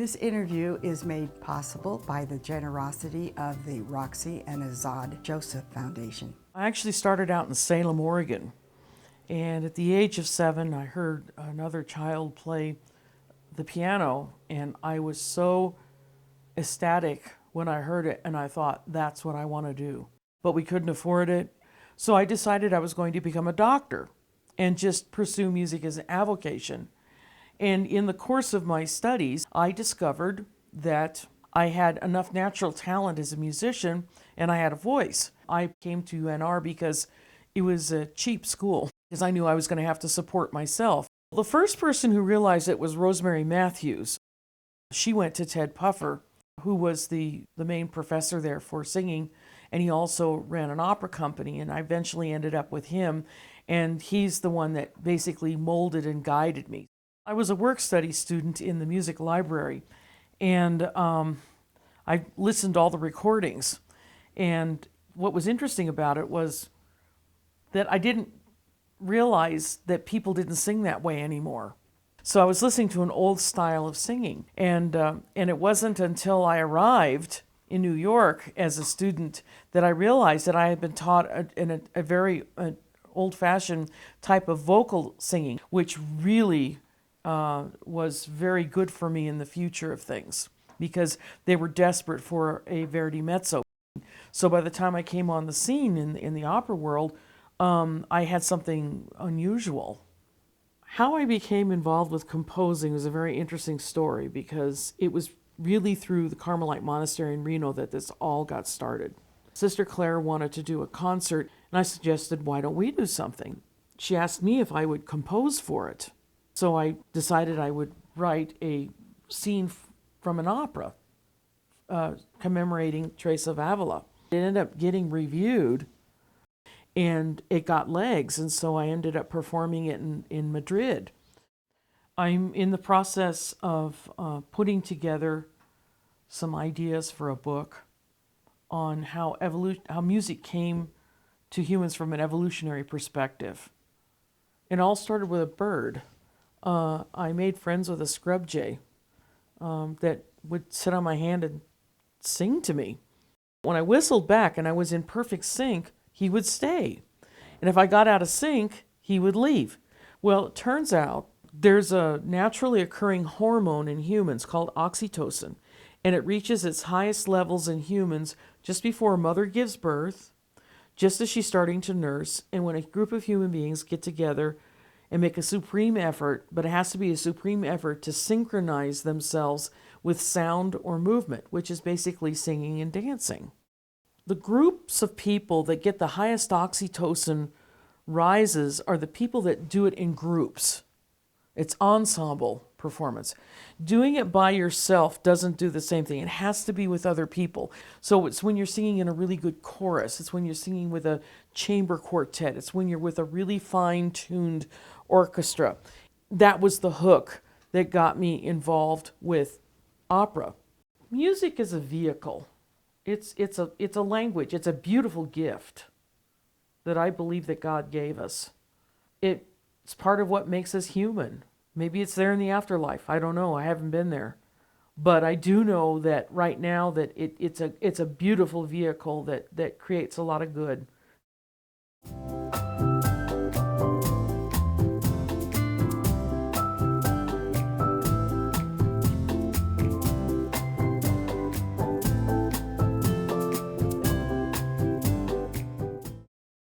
This interview is made possible by the generosity of the Roxie and Azad Joseph Foundation. I actually started out in Salem, Oregon, and at the age of 7, I heard another child play the piano, and I was so ecstatic when I heard it, and I thought, that's what I want to do. But we couldn't afford it, so I decided I was going to become a doctor and just pursue music as an avocation. And in the course of my studies, I discovered that I had enough natural talent as a musician and I had a voice. I came to UNR because it was a cheap school, because I knew I was going to have to support myself. The first person who realized it was Rosemary Matthews. She went to Ted Puffer, who was the main professor there for singing, and he also ran an opera company, and I eventually ended up with him, and he's the one that basically molded and guided me. I was a work-study student in the music library, and I listened to all the recordings. And what was interesting about it was that I didn't realize that people didn't sing that way anymore. So I was listening to an old style of singing, and it wasn't until I arrived in New York as a student that I realized that I had been taught in a very old-fashioned type of vocal singing, which really was very good for me in the future of things, because they were desperate for a Verdi mezzo. So by the time I came on the scene in the opera world, I had something unusual. How I became involved with composing was a very interesting story, because it was really through the Carmelite Monastery in Reno that this all got started. Sister Claire wanted to do a concert, and I suggested, why don't we do something? She asked me if I would compose for it. So I decided I would write a scene from an opera commemorating Teresa of Avila. It ended up getting reviewed, and it got legs, and so I ended up performing it in Madrid. I'm in the process of putting together some ideas for a book on how music came to humans from an evolutionary perspective. It all started with a bird. I made friends with a scrub jay that would sit on my hand and sing to me. When I whistled back and I was in perfect sync, he would stay. And if I got out of sync, he would leave. Well, it turns out there's a naturally occurring hormone in humans called oxytocin, and it reaches its highest levels in humans just before a mother gives birth, just as she's starting to nurse, and when a group of human beings get together and make a supreme effort, but it has to be a supreme effort to synchronize themselves with sound or movement, which is basically singing and dancing. The groups of people that get the highest oxytocin rises are the people that do it in groups. It's ensemble performance. Doing it by yourself doesn't do the same thing. It has to be with other people. So it's when you're singing in a really good chorus. It's when you're singing with a chamber quartet. It's when you're with a really fine-tuned orchestra. That was the hook that got me involved with opera. Music is a vehicle. It's a language. It's a beautiful gift that I believe that God gave us. It's part of what makes us human. Maybe it's there in the afterlife. I don't know. I haven't been there. But I do know that right now that it's a beautiful vehicle that creates a lot of good.